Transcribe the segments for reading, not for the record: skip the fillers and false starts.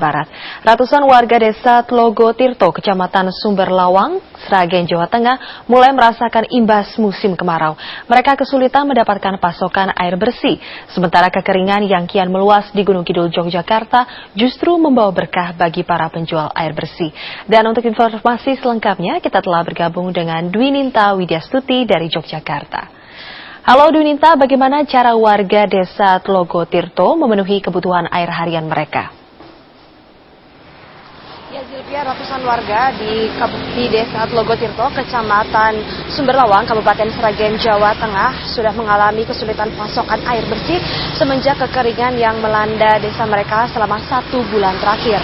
Barat. Ratusan warga desa Tlogo Tirto, Kecamatan Sumber Lawang, Sragen, Jawa Tengah, mulai merasakan imbas musim kemarau. Mereka kesulitan mendapatkan pasokan air bersih, sementara kekeringan yang kian meluas di Gunung Kidul, Yogyakarta, justru membawa berkah bagi para penjual air bersih. Dan untuk informasi selengkapnya, kita telah bergabung dengan Dwininta Widyastuti dari Yogyakarta. Halo Dwininta, bagaimana cara warga desa Tlogo Tirto memenuhi kebutuhan air harian mereka? Ya, Zilvia, ratusan warga di desa Tlogo Tirto, Kecamatan Sumber Lawang, Kabupaten Sragen, Jawa Tengah, sudah mengalami kesulitan pasokan air bersih semenjak kekeringan yang melanda desa mereka selama 1 bulan terakhir.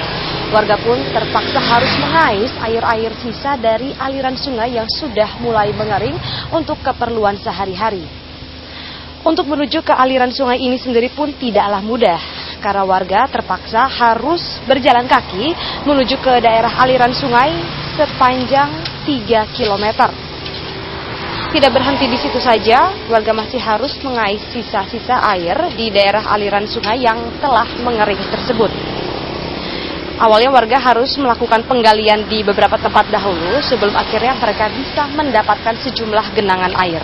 Warga pun terpaksa harus mengais air-air sisa dari aliran sungai yang sudah mulai mengering untuk keperluan sehari-hari. Untuk menuju ke aliran sungai ini sendiri pun tidaklah mudah, karena warga terpaksa harus berjalan kaki menuju ke daerah aliran sungai sepanjang 3 km. Tidak berhenti di situ saja, warga masih harus mengais sisa-sisa air di daerah aliran sungai yang telah mengering tersebut. Awalnya warga harus melakukan penggalian di beberapa tempat dahulu sebelum akhirnya mereka bisa mendapatkan sejumlah genangan air.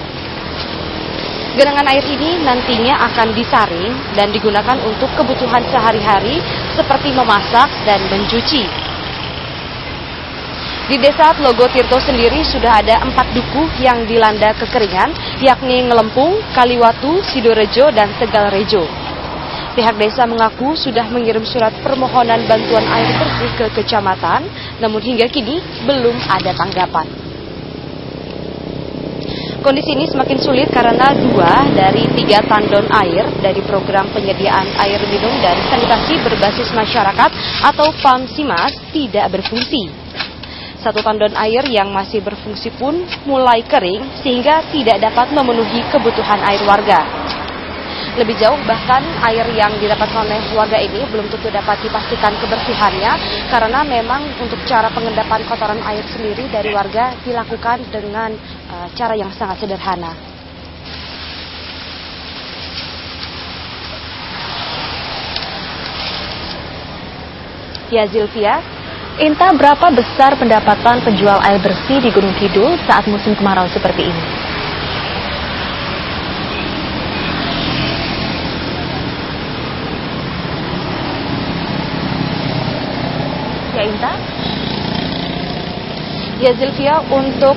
Genangan air ini nantinya akan disaring dan digunakan untuk kebutuhan sehari-hari seperti memasak dan mencuci. Di desa Tlogo Tirto sendiri sudah ada 4 dukuh yang dilanda kekeringan, yakni Ngelempung, Kaliwatu, Sidorejo, dan Tegalrejo. Pihak desa mengaku sudah mengirim surat permohonan bantuan air bersih ke kecamatan, namun hingga kini belum ada tanggapan. Kondisi ini semakin sulit karena 2 dari 3 tandon air dari program penyediaan air minum dan sanitasi berbasis masyarakat atau PAMSIMAS tidak berfungsi. 1 tandon air yang masih berfungsi pun mulai kering sehingga tidak dapat memenuhi kebutuhan air warga. Lebih jauh bahkan air yang didapatkan oleh warga ini belum tentu dapat dipastikan kebersihannya karena memang untuk cara pengendapan kotoran air sendiri dari warga dilakukan dengan cara yang sangat sederhana. Ya, Zilvia. Inta, berapa besar pendapatan penjual air bersih di Gunung Kidul saat musim kemarau seperti ini? Ya, Inta? Ya, Zilvia, untuk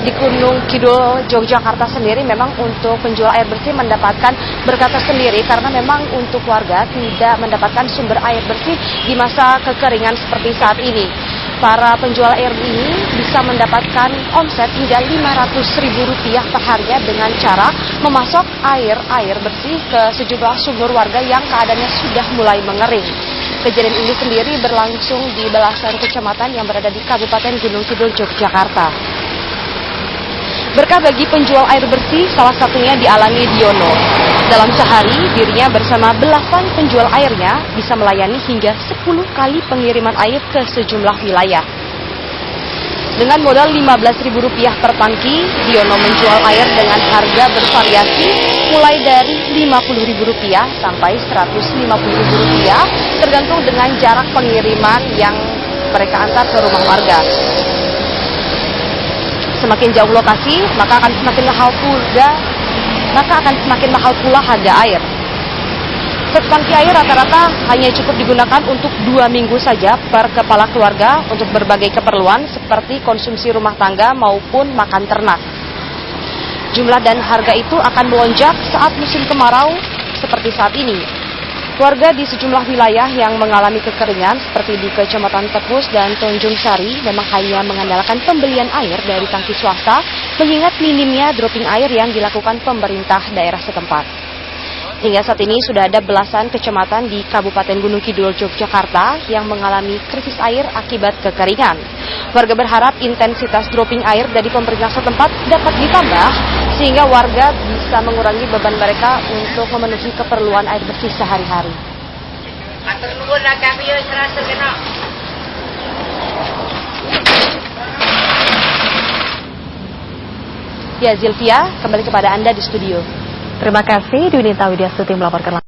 di Gunung Kidul, Yogyakarta sendiri memang untuk penjual air bersih mendapatkan berkah tersendiri karena memang untuk warga tidak mendapatkan sumber air bersih di masa kekeringan seperti saat ini. Para penjual air ini bisa mendapatkan omset hingga Rp500.000 per harinya dengan cara memasok air bersih ke sejumlah sumur warga yang keadaannya sudah mulai mengering. Kejadian ini sendiri berlangsung di belasan kecamatan yang berada di Kabupaten Gunung Kidul, Yogyakarta. Berkah bagi penjual air bersih salah satunya dialami Diono. Dalam sehari, dirinya bersama belasan penjual airnya bisa melayani hingga 10 kali pengiriman air ke sejumlah wilayah. Dengan modal Rp15.000 per tangki, Diono menjual air dengan harga bervariasi mulai dari Rp50.000 sampai Rp150.000 tergantung dengan jarak pengiriman yang mereka antar ke rumah warga. Semakin jauh lokasi, maka akan semakin mahal pula harga air. Setangki air rata-rata hanya cukup digunakan untuk 2 minggu saja per kepala keluarga untuk berbagai keperluan seperti konsumsi rumah tangga maupun makan ternak. Jumlah dan harga itu akan melonjak saat musim kemarau seperti saat ini. Warga di sejumlah wilayah yang mengalami kekeringan seperti di Kecamatan Tepus dan Tanjung Sari memang hanya mengandalkan pembelian air dari tangki swasta mengingat minimnya dropping air yang dilakukan pemerintah daerah setempat. Hingga saat ini sudah ada belasan kecamatan di Kabupaten Gunung Kidul, Yogyakarta yang mengalami krisis air akibat kekeringan. Warga berharap intensitas dropping air dari pemerintah setempat dapat ditambah sehingga warga bisa mengurangi beban mereka untuk memenuhi keperluan air bersih sehari-hari. Ya, Zilvia, kembali kepada Anda di studio. Terima kasih, Dwininta Widyastuti melaporkan.